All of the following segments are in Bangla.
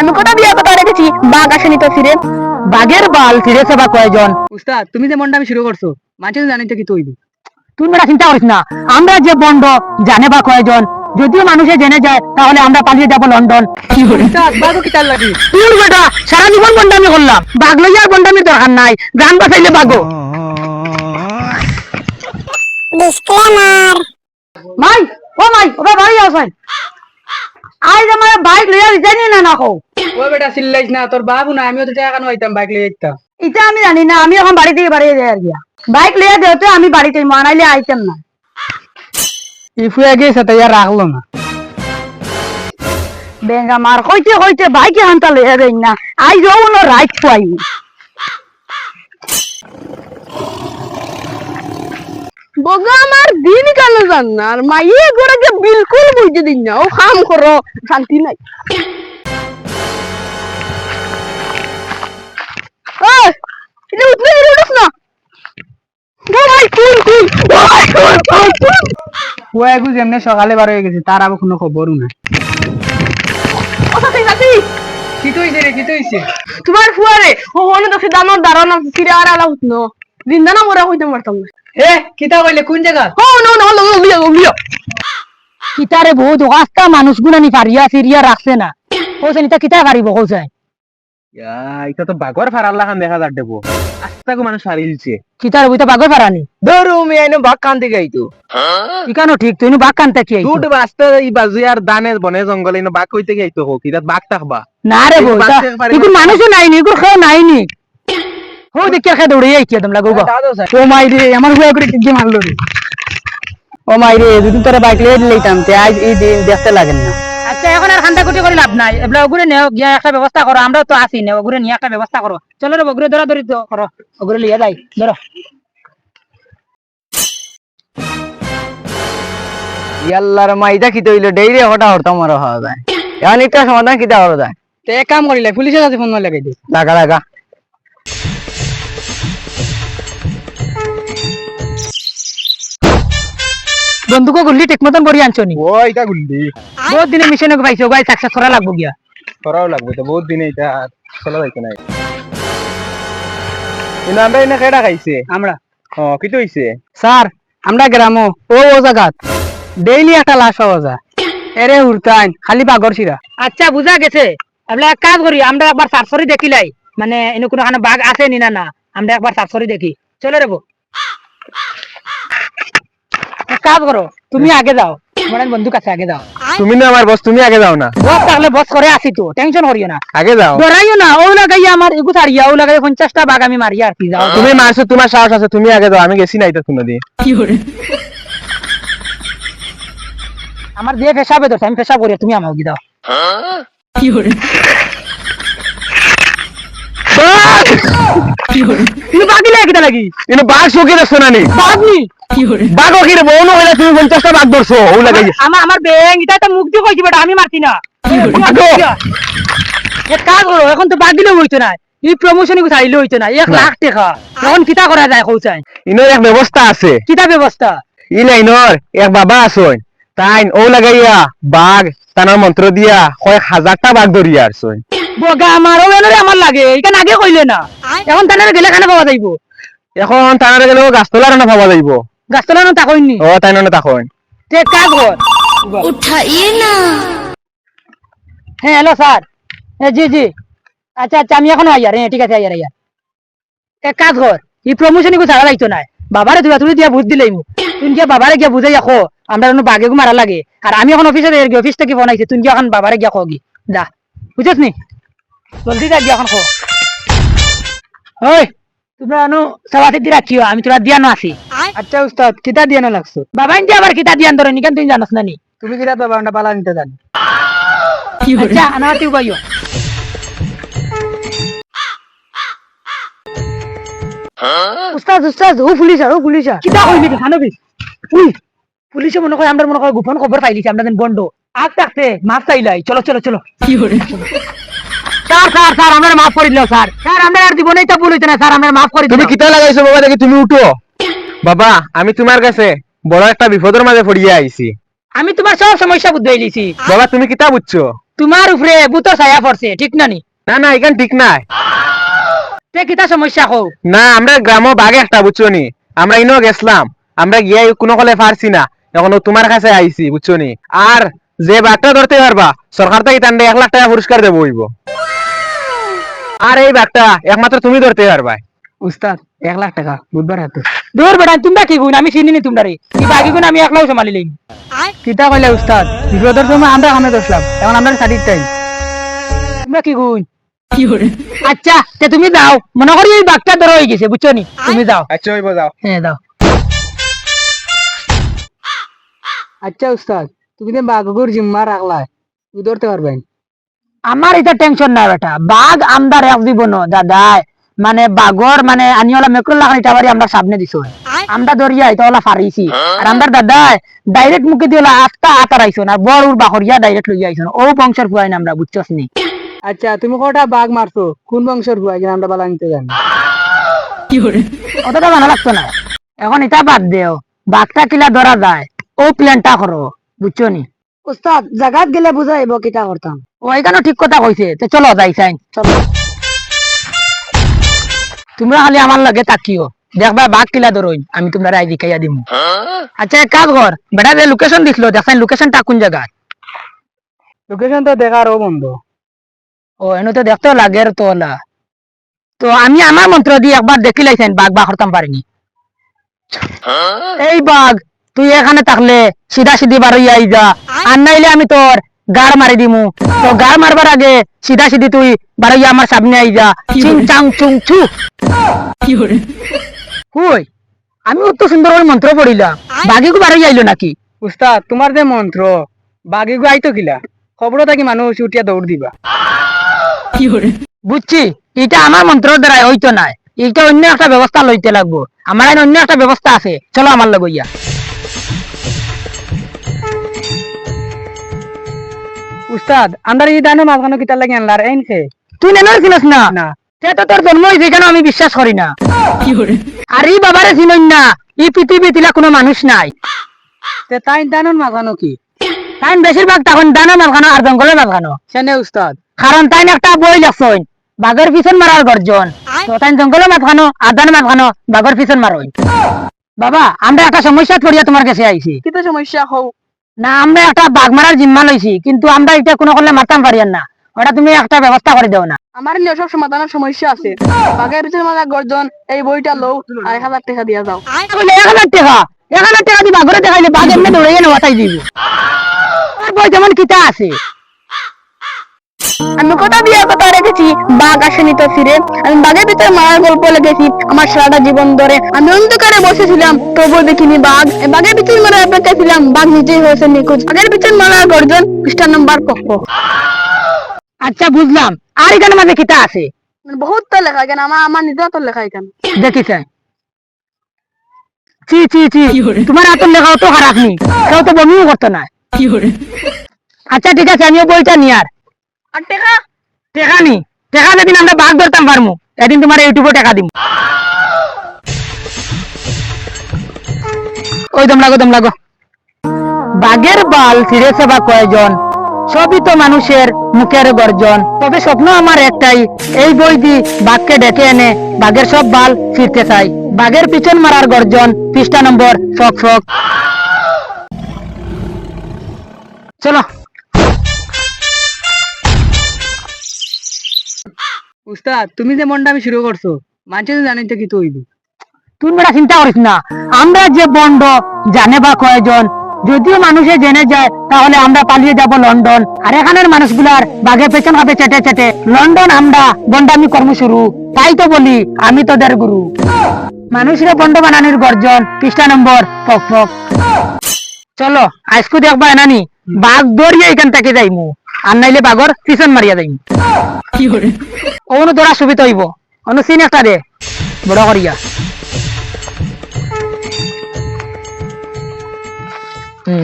আমি কথা দিয়া কথা রেখেছি, বাঘ আসেনি তো ফিরে। বাঘের বাল ফিরেছে বা কয়জন? উস্তাদ তুমি যে মনটা আমি শুরু করছো মানুষ জানি তো কি তৈব তুই বেটা চিন্তা করিস না, আমরা যে বন্ড জানে বা কয়জন? যদিও মানুষে জেনে যায় তাহলে আমরা পালিয়ে যাবো লন্ডন। উস্তাদ বাঘ কি তার লাগি তুই বেটা সারা জীবন বন্ডামি করলাম, বাঘ লইয়া বন্ডামির দরকার নাই, গান বাঁচাইলে বাঘো। ডিসক্লেমার মাই ও মাই ওবা বাড়ি আসেন, আজ আমার বাইক লইয়া জানি না না কও। ও বেটা চিল্লাইস না তোর বাবু না আমিও তো টাকা কেন হইতাম বাইক লিয়ে যেতাম এটা আমি জানি না, আমি এখন বাড়ি থেকে বাড়িয়ে যাই আর গিয়া বাইক লইয়া দেওতে আমি বাড়িতে মানাইলে আইতাম না। ইফুয়া গেছে তাই আর রাখলো না বেঙ্গা মার কইতে কইতে বাইকে হান্তা লইয়া দেন না, আইজ ওনো রাইট পাই। বগা আমার দিন কেন জান না, আর মাইয়ে গোরাকে বিলকুল বুঝতে দিন না, ও কাম করো শান্তি নাই। ওই এটা উঠলে উঠছ না, ভাই কুল কুল ভাই কুল। ও একু যেমনে সকালে বার হয়ে গেছে তার আবার কোনো খবরও নাই কি তৈছে রে কি তৈছে তোমার ফুয়ারে ও হনে তো দানোর দাঁড়ানো ফিরে আর আলা উঠনো জিন্দা না মরা হইতে পারতাম না। এ কিতা কইলে কোন জায়গা ও নো নো লো লিয়া লিয়া কিতারে বহুত রাস্তা মানুষ গুনানি ফারিয়া ফিরিয়া রাখছে না, কোসেন এটা কিতা পারিব কোসেন? এটা তো বাঘর ফারার লাগান দেখা যার দেবো আস্তাকে মানুষ হারিয়েছে কিতারে বইতা বাগর ফারানি ধরু আমি আইনো বাঘ কান্দি গাইতো ইকানো ঠিক তুই বাগ কানতে কি দুট বাস্তে এই বাজু আর দানে বনে জঙ্গলে ইনো বাঘ কইতে গাইতো হো কিতা বাঘ থাকবা না রে বইতা ইকু মানুষ নাই নি ইকু খেও নাই নি হো দেখিয়া খে দৌড়ে আইকি একদম লাগো গো। ও মাই রে আমার হুয়া করে কি মারলো রে, ও মাই রে যদি তোরা বাইক লইয়া লইতাম তে আজ এই দিন দেখতে লাগেন না। আচ্ছা এখন আর খান্তা কুটি করে লাভ নাই, এবলা ওগুরে নেও গিয়া একটা ব্যবস্থা করো, আমরা তো আসি না, ওগুরে নিয়ে একটা ব্যবস্থা করো। চলো রে ওগুরে ধরা ধরি তো করো, ওগুরে লিয়া যাই ধরো। ইয়াল্লার মাইদা কি তইলো ডেইরে হটা হরতাম মারা হওয়া যায় এখন একটা সমাধান কিতা করা যায় তে এক কাম করিলে পুলিশের কাছে ফোন লাগাই দে লাগা লাগা বন্ধুকে গুল্লি ঠিক মতন বড়ি আনছো নি? ও এটা গুল্লি বহুত দিনে মিশনে পাইছো গাই সাকসেস করা লাগবো গিয়া। করাও লাগবে তো বহুত দিনে এটা চলা যাইতো না ইনা আমরা এনে কেডা খাইছে আমরা ও কি তো হইছে স্যার আমরা গ্রামও ও ও জায়গাত ডেইলি একটা লাশ পাওয়া যায় এরে হুরতাইন খালি বাঘর শিরা আচ্ছা বুঝা গেছে, এবলা এক কাজ করি আমরা একবার সার্সরি দেখিলাই, মানে এনে কোনো খানে বাঘ আছে নি না না, আমরা একবার সার্সরি দেখি। চলে রেবো এক কাজ করো, তুমি আগে যাও, তোমার বন্ধু কাছে আগে যাও। তুমি না আমার বস তুমি আগে যাও না বস তাহলে বস করে আসি তো, টেনশন করিও না, আগে যাও ডরাইও না। ও লাগাই আমার এগু ছাড়িয়া ও লাগাই 50টা বাঘ আমি মারিয়া আর কি। যাও তুমি মারছো তোমার সাহস আছে তুমি আগে যাও আমি গেছি না এটা শুনে দি আমার দিয়ে পেশাবে তো আমি পেশাব করি, তুমি আমাকে দাও। তুমি বাঘ দিলে কিটা লাগি? ইনো বাঘ শোকে দেখছো না নি বাঘ নি বাঘ কি রে বউনো হইলা তুমি 50টা বাঘ ধরছো ও লাগাই আমার বেং এটা তো মুখ দিয়ে কইছি বেটা, আমি মারছি না। এক কাজ করো, এখন তো বাদ দিলে হইতো না, এই প্রমোশন চাইলে হইতো না, 1 লাখ টাকা এখন কিতা করা যায় কৌচাই? ইনোর এক ব্যবস্থা আছে কিতা ব্যবস্থা? ই লাইনর এক বাবা আসুন তাই ও লাগাইয়া বাঘ তানার মন্ত্র দিয়া কয়েক হাজারটা বাঘ ধরিয়া আসুন বগা আমারও বেনরে আমার লাগে, এখানে আগে কইলে না, এখন তানারে গেলে খানে পাওয়া যাইব? এখন তানারে গেলেও গাছতলার না ভাবা যাইব গাছতলা না তাকইনি। ও তাই না তখন তে কাজ কর, উঠাইয়ে না হ্যাঁ হ্যালো স্যার, জি জি আচ্ছা আচ্ছা আমি এখন আইয়ার, হ্যাঁ ঠিক আছে আইয়ার আইয়ার। এক কাজ কর, এই প্রমোশন কো ছাড়া যাইতো না, বাবারে তুই দিয়া বুঝ দিলাই মু, তুই গিয়া বাবারে গিয়া বুঝাই রাখো আমরা বাঘে গু মারা লাগে, আর আমি এখন অফিসে অফিস থেকে ফোন আইছে, তুই গিয়া এখন বাবারে গিয়া খগি যা, বুঝছ নি? জলদি যা গিয়া এখন খো। ওই তোমরা আনো সবাতে দি রাখিও, আমি তোরা দিয়ানো আছি। আচ্ছা উস্তাদ কিতা দিয়ে না লাগছো বাবা ইন্দি আবার কিতা দিয়ান ধরে নিকেন তুই জানাস না নি? তুমি কিতা তো বান্ডা পালা নিতে জানি আচ্ছা আনাতি উবাইও। উস্তাদ উস্তাদ ও পুলিশ কিতা কইলি খানবি? উই পুলিশে মনে করে আমরা মনে করে গোপন খবর পাইলিছি, আমরা দেন বন্ড আগ থাকতে মাফ চাইলাই। চলো চলো চলো স্যার স্যার স্যার আমরা মাফ করে দিল স্যার, স্যার আমরা আর জীবনেই তো ভুল হইতো না স্যার, আমরা মাফ করে দিল। তুমি কিতা লাগাইছো বাবা দেখি তুমি উঠো বাবা আমি তোমার কাছে বড় একটা বিপদের মাঝে পড়িয়া আইছি আমি তোমার সব সমস্যা বুঝতে পাইলিছি। বাবা তুমি কিতা বুঝছো তোমার উপরে ভূতর ছায়া পড়ছে ঠিক না নি? না না এখান ঠিক নাই। তে কিতা সমস্যা কও? না আমরা গ্রামও বাঘ একটা বুঝছো নি, আমরা ইনো গেছিলাম, আমরা গিয়ে কোনো কলে পারছি না, এখন তোমার কাছে আইছি বুঝছো নি। আর যে বাঘটা ধরতে পারবা সরকার থেকে তান্ডে 1 লাখ টাকা পুরস্কার দেবো হইব। আর এই বাঘটা একমাত্র তুমি ধরতে পারবা। উস্তাদ 1 লাখ টাকা বুধবার হাতে। দূর বেড়া তোমরা কি গুণ, আমি চিনি নি তোমরা রে, কি বাকি গুণ আমি একলাও সামালি লইম। কিতা কইলা উস্তাদ, বিপদের সময় আমরা কামে দোষলাম, এখন আমরা সাদিক টাইম। তোমরা কি গুণ? আচ্ছা তে তুমি দাও, মনে করি এই বাঘটা ধরো হয়ে গেছে বুঝছো নি, তুমি দাও। আচ্ছা হইব যাও। হ্যাঁ দাও। আচ্ছা উস্তাদ, তুমি যে বাঘগুর জিম্মা রাখলাই, তুই ধরতে পারবেন? আমার এটা টেনশন নাই বেটা, বাঘ আমদার এক জীবন দাদাই, মানে বাঘর মানে আনিওলা মেকল লাগান এটা বাড়ি আমরা সামনে দিছো, আমরা দরিয়া এটা ওলা ফারিছি। আর আমার দাদাই ডাইরেক্ট মুখে দিয়ে আস্তা আতারাইছো না, বড় উর বাখরিয়া ডাইরেক্ট লই আইছো না, ও বংশের ফুয়াই না আমরা বুঝছস নি। আচ্ছা তুমি কটা বাঘ মারছো, কোন বংশের হুয়া যে আমরা বালা নিতে জানি? অতটা ভালো লাগতো না, এখন এটা বাদ দেও, বাঘটা কিলা ধরা যায় ও প্ল্যানটা করো বুঝছো নি। উস্তাদ জাগাত গেলে বুঝাইব কিতা করতাম। ও এখানে ঠিক কথা কইছে, তো চলো যাই চাই চলো। তোমরা খালি আমার লাগে তাকিও, দেখবা বাঘ কিলা ধরোই আমি তোমরা রায় দিকাইয়া দিমু। আচ্ছা এক কাজ কর, বেটা যে লোকেশন দিছিল দেখেন লোকেশনটা কোন জায়গা? লোকেশন তো দেখার ও বন্ধ। ও এনে তো দেখতে লাগে তো ওলা, তো আমি আমার মন্ত্র দিয়ে একবার দেখি লাইছেন বাঘ বাঘ করতাম পারিনি। এই বাঘ তুই এখানে থাকলে সিধা সিধি বাড়ি আই যা, আর নাইলে আমি তোর গাড় মারি দিমু। তো গাড় মারবার আগে সিধা সিধি তুই বাড়ি আমার সামনে আই যা, চিং চাং চুং ছু। কই আমি অত সুন্দর করে মন্ত্র পড়িলাম, বাঘিকু বাড়ি আইলো নাকি? উস্তাদ তোমার যে মন্ত্র, বাঘে গো আইতো কিলা, খবর থাকি মানুষ উঠিয়া দৌড় দিবা। বুঝছি, এটা আমার মন্ত্রের দ্বারা হইতো না, এইটা অন্য একটা ব্যবস্থা লইতে লাগবো। আমার এখানে অন্য একটা ব্যবস্থা আছে, চলো আমার লগ ইয়া। উস্তাদ আমরা এই দানো মাঝখানে কিতার লাগে আনলার এনছে তুই নেনার চিনস না? না। সে তো তোর জন্ম হয়েছে কেন আমি বিশ্বাস করি না। আর এই বাবারে চিনই না, এই পৃথিবী তিলা কোনো মানুষ নাই। তে তাই দানোর মাঝখানো কি? তাই বেশিরভাগ তখন দানা মাঝখানো আর জঙ্গলের মাঝখানো। সেনে উস্তাদ কারণ তাই একটা বই লেখছইন বাঘের পিছন মারার গর্জন, তো তাই জঙ্গলের মাঝখানো আর দানা মাঝখানো বাঘের পিছন মারইন। বাবা আমরা একটা সমস্যা পড়িয়া তোমার কাছে আইছি। কিতা সমস্যা হও? না আমরা একটা বাঘ মারার জিম্মা লইছি, কিন্তু আমরা এটা কোনো করলে মারতাম পারিয়ান না, ওটা তুমি একটা ব্যবস্থা করে দাও না। আমার নিয়ে সব সমাধানের সমস্যা আছে। বাঘের পিছনে মারা গর্জন এই বইটা লও আর 1000 টাকা দিয়া দাও। বলে 1000 টাকা, 1000 টাকা দিবা ঘরে দেখাইলে বাঘ এমনি দৌড়ে এনে ওটাই দিব। আর বই যেমন কিতা আছে, আমি কথা দিয়ে কথা রেখেছি, বাঘ আসেনি তো ফিরে। আমি বাঘের ভিতরে মারার গল্প লেগেছি আমার সারাটা জীবন ধরে। আমি অন্ধকারে বসেছিলাম তবুও দেখিনি বাঘ, এই বাঘের পিছনে মারার অপেক্ষা ছিলাম, বাঘ নিজেই হয়েছে নিখোঁজ। বাঘের পিছনে মারার গর্জন পৃষ্ঠা নম্বর কক্ষ। আচ্ছা বুঝলাম, আর এখানে মাঝে কিতা আছে বহুত তো লেখা কেন, আমার নিজের তো লেখা কেন। দেখি চাই। চি চি চি, তোমার হাতের লেখাও তো খারাপ নি, কেউ তো বমিও করতো না। আচ্ছা ঠিক আছে, আমিও বইটা নিয়ে আর আর টাকা টাকা নি, টাকা যেদিন আমরা বাঘ ধরতাম পারমু এদিন তোমার ইউটিউবে টাকা দিব। ওই দম লাগো। বাঘের বাল ছিঁড়েছে বা কয়জন, সবই তো মানুষের মুখের গর্জন। তবে স্বপ্ন আমার একটাই, এই বই দি বাঘকে ডেকে এনে বাঘের সব বাল ছিঁড়তে চাই। বাঘের পিছন মারার গর্জন পৃষ্ঠা নম্বর ফক ফক। চলো। উস্তাদ তুমি যে মনটা আমি শুরু করছো, মানুষ জানি তো কি তো হইব। তুই বেটা চিন্তা করিস না, আমরা যে বন্ড জানে বা কয়জন, যদিও মানুষে জেনে যায় তাহলে আমরা পালিয়ে যাব লন্ডন। আর এখানের মানুষগুলার বাঘে পেছন হাতে চেটে চেটে লন্ডন আমরা বন্ডামি কর্ম শুরু। তাই তো বলি আমি তোদের গুরু। মানুষের বন্ড বানানোর গর্জন পৃষ্ঠা নম্বর ফক ফক। চলো আজকে দেখবা নানি বাঘ দৌড়িয়ে এখান থেকে যাইমু, আর নাইলে বাঘর পিছন মারিয়া যাইমু। অনু তোরা সুবিধা হইব, অনু সিন একটা দে বড় করিয়া।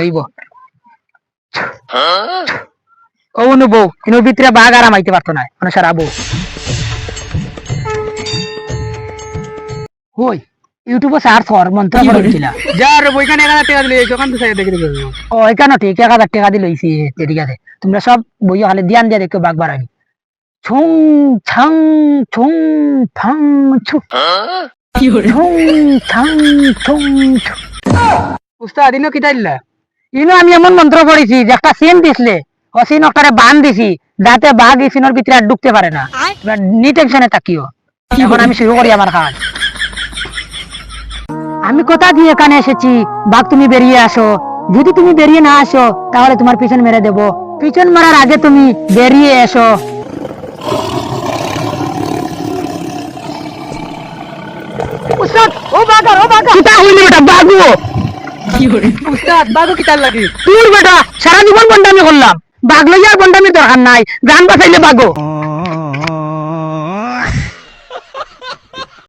হইব ও অনু বউ, কিন্তু ভিতরে বাঘ আরাম আইতে পারতো না, মানে সারা বউ। হই ইউটিউবে সার্চ কর মন্ত্র পড়ছিল যার বইখানে 1000 টাকা দিলে দোকান তো দেখে দেখে দেবো। ও এখানে ঠিক 1000 টাকা দিয়ে লইছি ঠিক আছে তোমরা সব বই খালি ধ্যান দিয়ে দেখো বাঘ বাড়াবি ছুং ছাং ছুং ফাং ছু ছুং ছাং ছুং ছু। উস্তাদ ইনো কিতা দিলা? ইনো আমি এমন মন্ত্র পড়েছি যে একটা সিন দিছলে ও সিন ওটারে বান দিছি যাতে বাঘ এই সিনের ভিতরে আর ঢুকতে পারে না তোমরা নি টেনশনে থাকিও এখন আমি শুরু করি আমার কাজ আমি কথা দিয়ে এখানে এসেছি বাঘ তুমি বেরিয়ে আসো যদি তুমি বেরিয়ে না আসো তাহলে তোমার পিছন মেরে দেব পিছন মারার আগে তুমি বেরিয়ে এসো উস্তাদ ও বাঘ কিতা হইল বেটা বাঘও উস্তাদ বাগো কিতা লাগি? তোর বেটা সারা জীবন বন্ডামি করলাম বাঘ লইয়া আর বন্ডামি দরকার নাই গান বাঁচাইলে বাঘও